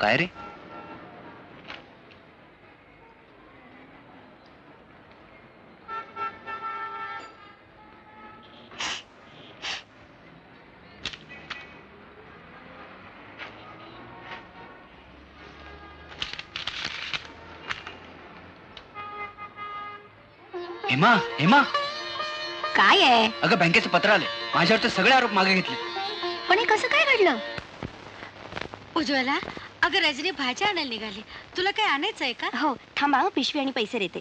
काय रे? हेमा, हेमा, काय आहे? अगं बँकेचं पत्र आले, माझ्यावरचे सगळे आरोप मागे घेतले. पण हे कसं काय घडलं? उज्ज्वला, अगं रजनी भाज्या आणायला निघाली. तुला काय आणायचंय का? हो, थांबा, पिशवी आणि पैसे देते.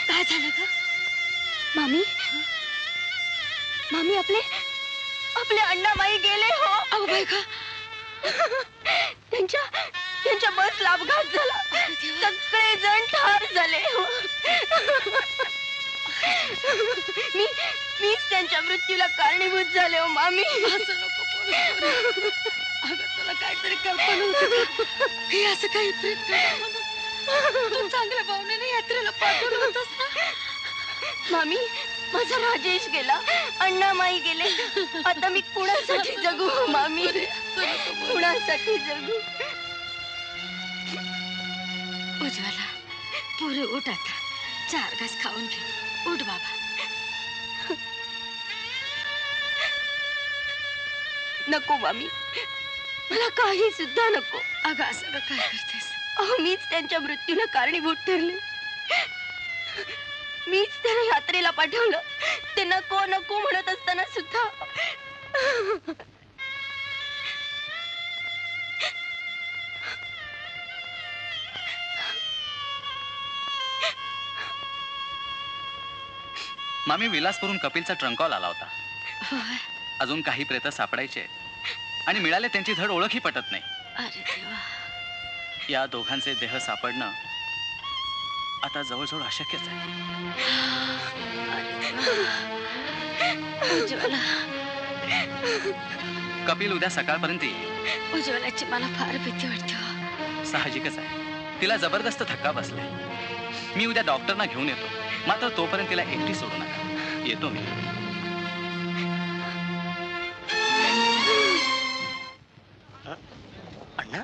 काय झालं ग? मामी, मामी, आपले अण्णामाई गेले हो. अगं बाई का? त्यांच्या बसला अपघात झाला. सगळे जण ठार झाले हो. मीच त्यांच्या मृत्यूला कारणीभूत झाले हो मामी. असं नको बोलू. अगं तुला काहीतरी कल्पना होती का? हे असं काही प्रेत करा म्हणून तू चांगल्या भावनेने यात्रेला पाठवलं होतंस ना? मामी, माझा राजेश गेला, अण्णामाई गेले. आता मी कुणासाठी जगू हो मामी? कुणासाठी जगू? उज्ज्वला, पुरे उठ आता. 4 घास खाऊन घे. उठ बाबा. नको मामी, मला काही सुद्धा नको. अगं असं का काय करतेस? अहो, मीच त्यांच्या मृत्यूला कारणीभूत ठरले. मीच त्याला यात्रेला पाठवलं. ते नको नको म्हणत असताना सुद्धा. मामी, विलासवरून कपिलचा ट्रंक कॉल आला होता. अजून काही प्रेत सापडायचे आणि मिळाले त्यांची धड ओळखही पटत नाही. अरे देवा. या दोघांचे देह सापडणं आता जवळजवळ अशक्यच आहे. उज्ज्वला, कपिल उद्या सकाळपर्यंत येईल. उज्ज्वलाची मला फार भीती वाटते हो. साहजिकच आहे, तिला जबरदस्त धक्का बसलाय. मी उद्या डॉक्टरना घेऊन येतो, मात्र तोपर्यंत तिला एकटी सोडू नका. येतो मी. अण्णा,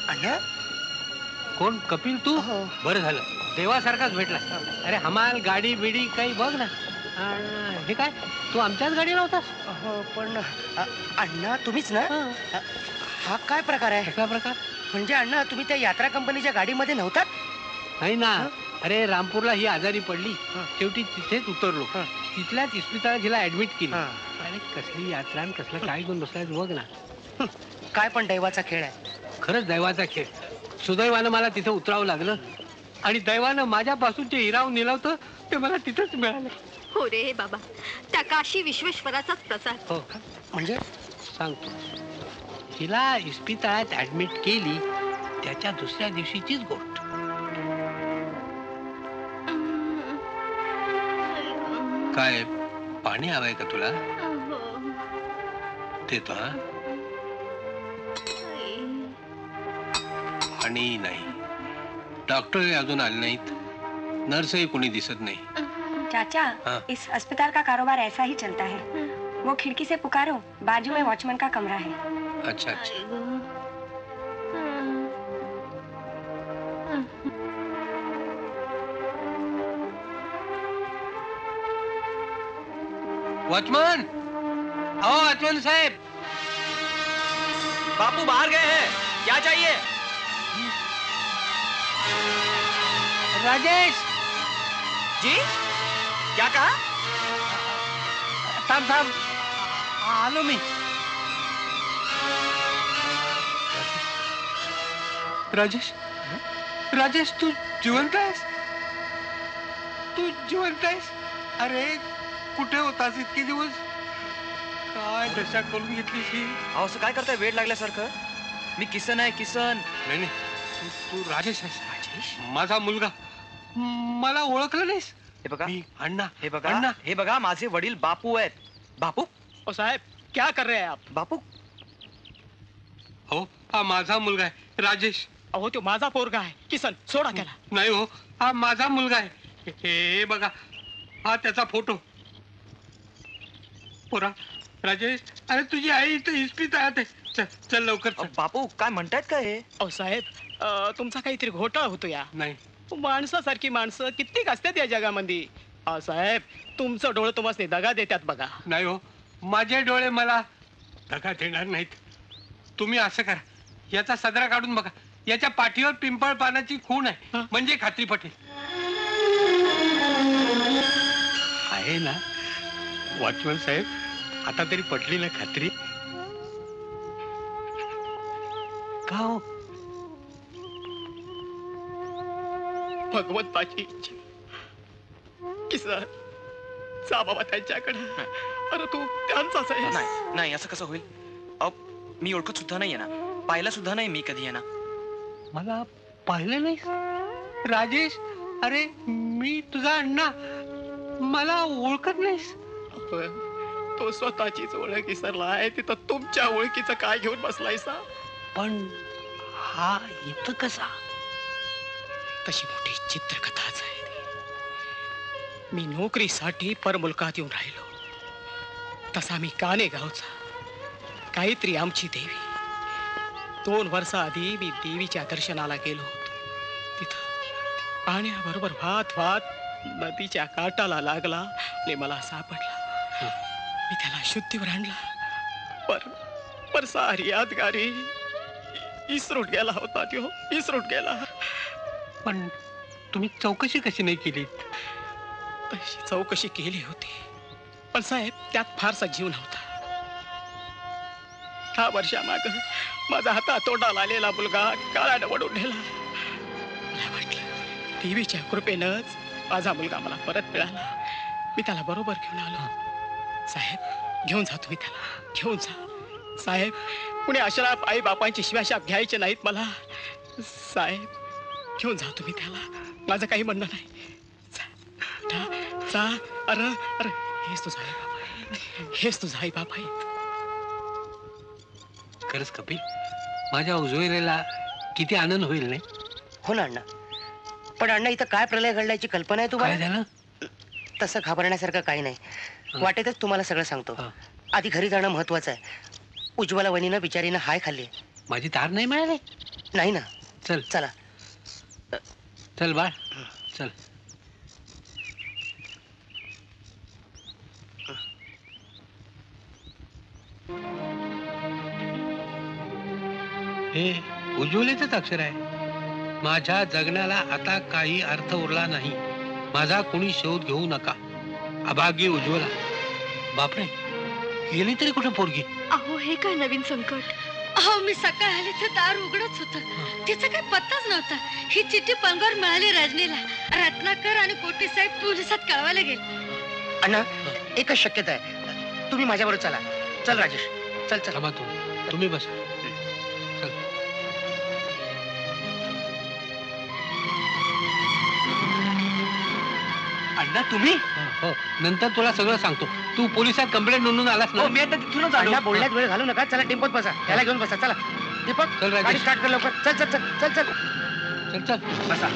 अण्णा, कोण? कपिल तू? बरं झालं, देवासारखाच भेटला. अरे हमाल गाडी बिडी काही बघ ना. हे काय, तू आमच्याच गाडीला होतास? हो, पण अण्णा तुम्हीच ना? हा काय प्रकार आहे? काय प्रकार म्हणजे अण्णा, तुम्ही त्या यात्रा कंपनीच्या गाडीमध्ये नव्हतात? नाही ना. अरे रामपूरला ही आजारी पडली, शेवटी तिथेच उतरलो. तिथल्याच इस्पितळात हिला ऍडमिट केली. अरे कसली यात्रा आणि कसलं काय घेऊन बसलाय बघ ना. काय पण दैवाचा खेळ आहे. खरंच दैवाचा खेळ. सुदैवानं मला तिथे उतरावं लागलं आणि दैवानं माझ्यापासून जे हिरावून निलावतं ते मला तिथंच मिळालं. हो रे बाबा, त्या काशी विश्वेश्वराचाच प्रसाद. हो. म्हणजे सांगतो, हिला इस्पितळात ऍडमिट केली त्याच्या दुसऱ्या दिवशीचीच गोष्ट. काय पाणी हवंय का तुला? देतो. हा, पाणी नाही. डॉक्टर अजून आले नाहीत, नर्सही कोणी दिसत नाही. चाचा, इस अस्पताल का कारोबार ऐसा ही चलता है. वो खिड़की से पुकारो, बाजू में वॉचमैन का कमरा है. अच्छा अच्छा. वॉचमैन, आओ वॉचमैन साहब. बापू बाहर गए हैं, क्या चाहिए? राजेश जी, क्या कहा? थांब थांब, आलो मी. राजेश, राजेश, तू जिवंत आहेस? तू जिवंत आहेस? अरे कुठे होतास इतके दिवस? काय दशा करून घेतलीस ही? अहो असं काय करताय वेड लागल्यासारखं? मी किसन आहे, किसन. नाही नाही, तू राजेश आहेस. राजेश, माझा मुलगा. मला ओळखलं नाहीस? हे बघा मी अण्णा हे बघा अण्णा हे बघा माझे वडील बापू आहेत. बापू ओ साहेब क्या कर रहे हैं आप? बापू हो हा माझा मुलगा आहे राजेश. अहो तो माझा पोरगा आहे. किसन सोडा त्याला. नाही हो हा माझा मुलगा आहे. हे बघा हा त्याचा फोटो. पोरा राजेश अरे तुझी आई इथं इस्पितळात आहे. चल चल लवकर चल. बापू काय म्हणतायत का हे? अहो साहेब तुमचा काहीतरी घोटाळा होतो या. नाही माणसासारखी माणसं कित्येक असतात या जगामध्ये. साहेब तुमचं डोळं तुम्हाला दगा देतात बघा. नाही हो माझे डोळे मला दगा देणार नाहीत. तुम्ही असं करा याचा सदरा काढून बघा. याच्या पाठीवर पिंपळ पानाची खूण आहे म्हणजे खात्री पटेल. आहे ना वॉचमन साहेब आता तरी पटली ना खात्री? का हो भगवंताची इच्छा. किसन जा बाबा त्यांच्याकडे. अरे तू त्यांचाच आहे. नाही नाही असं कसं होईल? अहो मी ओळखत सुद्धा नाहीये ना, पाहिला सुद्धा नाही मी कधी आहे ना. मला पाहिलं नाही राजेश. अरे मी तुझा अण्णा मला ओळखत नाहीस. तो स्वतःचीच ओळख विसरला आहे तिथं तुमच्या ओळखीचं काय घेऊन बसलायसा? पण हा इथं कसा? तशी मोठी चित्रकथाच आहे. मी नोकरीसाठी परमुलकात येऊन राहिलो तसा मी काने गावचा. काहीतरी आमची देवी. 2 वर्षाआधी मी देवीच्या दर्शनाला गेलो होतो. तिथं पाण्याबरोबर वाहत वाहत नदीच्या काठाला लागला आणि मला सापडला. मी त्याला शुद्धीवर आणला. पर सारी यादगारी इसरून गेला होता. तो इसरून गेला. पण तुम्ही चौकशी कशी नाही केली? तशी चौकशी केली होती पण साहेब त्यात फारसा जीव नव्हता. 10 वर्षामाग माझा हातात तोंडाला आलेला मुलगा काळाने वडून नेला. मला वाटलं देवीच्या कृपेनंच माझा मुलगा मला परत मिळाला. मी त्याला बरोबर घेऊन आलो. साहेब घेऊन जा तुम्ही त्याला. घेऊन जा साहेब. कुणी अशा आई बापांची शिवाशाप घ्यायचे नाहीत मला. साहेब घेऊन जा तुम्ही त्याला. माझं काही म्हणणं नाही. जा. अरे अरे हेच तुझा आई बाबा आहे. हेच तुझा आई बाबा आहे. खरंच कपिल माझ्या उजवेला किती आनंद होईल नाही? हो ना अण्णा. पण अण्णा इथं काय प्रलय घडल्याची कल्पना आहे काय तुम्हाला? झालं? तसं घाबरण्यासारखं काही नाही. वाटेतच तुम्हाला सगळं सांगतो. आधी घरी जाणं महत्वाचं आहे. उज्ज्वला वहिनीनं बिचारीनं हाय खाल्ली. माझी तार नाही मिळाली? नाही ना. चल चला. चल बाळ चल. हे उज्ज्वलेचंच अक्षर आहे. माझ्या जगण्याला आता काही अर्थ उरला नाही. माझा कोणी शोध घेऊ नका. अभागी उज्ज्वला. बापरे गेली तरी कुठे पोरगी? अहो हे काय नवीन संकट. अहो मी सकाळ आले तर दार उघडच होत. तिचा काही पत्ताच नव्हता. ही चिठ्ठी पंगावर मिळाली रजनीला. रत्नाकर आणि कोटी साहेब पोलिसात कळवायला गेले. अण्णा एकच शक्यता आहे. तुम्ही माझ्याबरोबर चला. चल राजेश चल चल. थांबा तुम्ही बसा. चल. अण्णा तुम्ही? हो नंतर तुला सगळं सांगतो. तू पोलिसात कंप्लेंट नोंदवून आलास ना? हो मी आता तिथूनच आलो. अण्णा बोलण्यात वेळ घालू नका. चला टेम्पोत बसा. त्याला घेऊन बसा. चला दीपक चल राजेश. गाडी स्टार्ट कर लवकर. चल चल चल चल चल. चल चल बसा.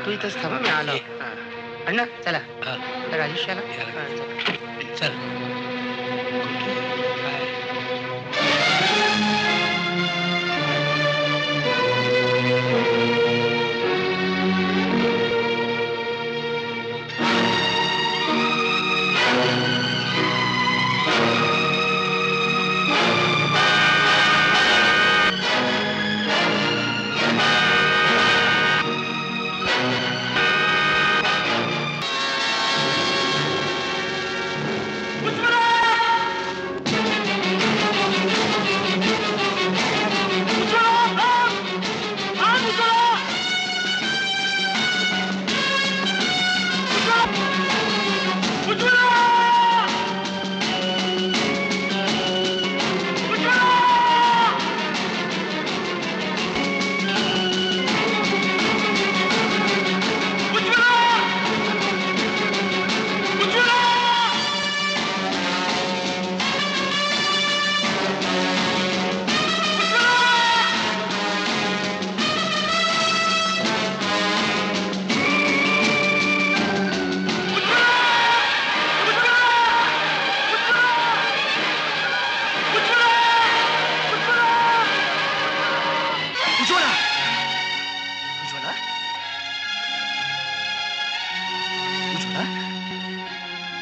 तू इथंच थांब मी आलो हा. अण्णा चला हा. राजेश आला याला. हा, चला. चल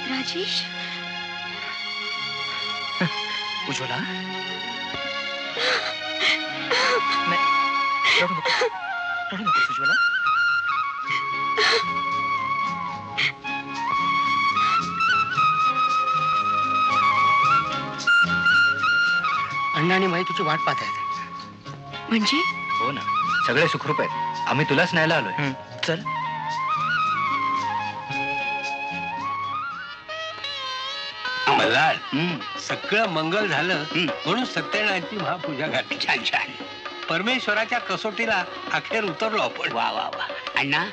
राजेश उज्ज्वला नाही, रडू नको. रडू नकोस उज्ज्वला. अण्णा आणि माई तुझी वाट पाहत आहेत. म्हणजे हो ना, सगळे सुखरूप आहेत. आम्ही तुलाच न्यायला आलोय. चल. मल्हार सगळं मंगल झालं म्हणून सत्यनारायणची महापूजा घातली. छान छान. परमेश्वराच्या कसोटीला अखेर उतरलो आपण. वा वा वा. अण्णा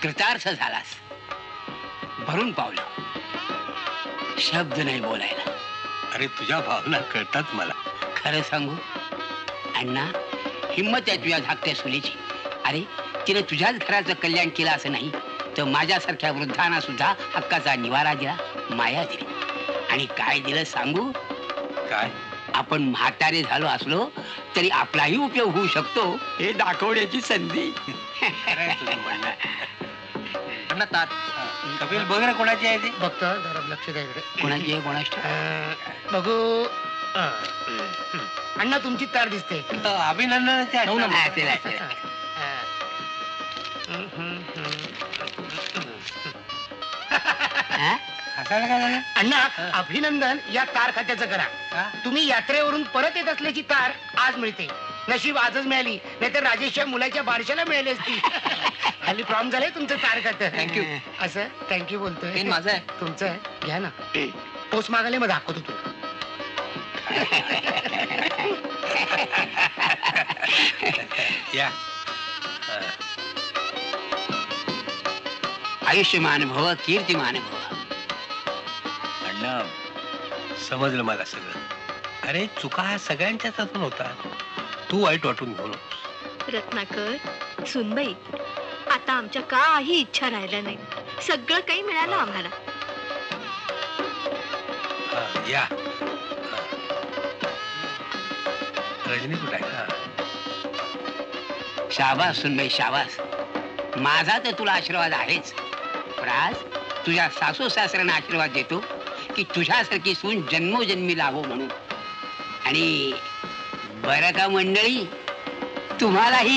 कृतार्थ झालास. भरून पावलं. शब्द नाही बोलायला. अरे तुझ्या भावना कळतात मला. खरं सांगू अण्णा, हिम्मत आहे तुझ्या धाकट्या सुनेची. अरे तिने तुझ्याच घराचं कल्याण केलं असं नाही तर माझ्यासारख्या वृद्धांना सुद्धा हक्काचा निवारा दिला, माया दिली. आणि काय दिलं सांगू? काय? आपण म्हातारे झालो असलो तरी आपलाही उपयोग होऊ शकतो हे दाखवण्याची संधी. अण्णा ताट. कपिल बघ ना कोणाची आहे ती. बघतो जरा लक्ष द्या इकडे. कोणाची आहे कोणाची? बघू अण्णा तुमची तार दिसते. अभिनंदनाची आठवण. असेल, असेल. हा? हसायला काय झालं? अण्णा अभिनंदन या तार खात्याचं करा. का? तुम्ही यात्रेवरून परत येत असल्याची तार आज मिळते. नशीब आजच मिळाली, नाहीतर राजेशच्या मुलाच्या बारशाला मिळाली असती. खाली प्रॉम झालंय तुमचं तार खातं. थँक्यू. असं थँक्यू बोलतोय. पेन माझं आहे. तुमचं आहे, घ्या ना. पोस्ट मागायला मग दाखवतो तुला. या. आयुष्यमान भव कीर्तिमान भव. अण्णा समजलं मला सगळं. अरे चुका ह्या सगळ्यांच्याच हातून होतात. तू वाईट वाटून घेऊ नकोस. रत्नाकर सुनबाई, आता आमच्या काही इच्छा राहिल्या नाही. सगळं काही मिळालं आम्हाला. हा, या. हा. रजनी कुठे आहे? हा. शाबास सुनबाई शाबास. माझा तर तुला आशीर्वाद आहेच, पण आज तुझ्या सासू सासऱ्यांना आशीर्वाद देतो की तुझ्यासारखी सून जन्मोजन्मी लाभो म्हणून. आणि बरं का मंडळी, तुम्हालाही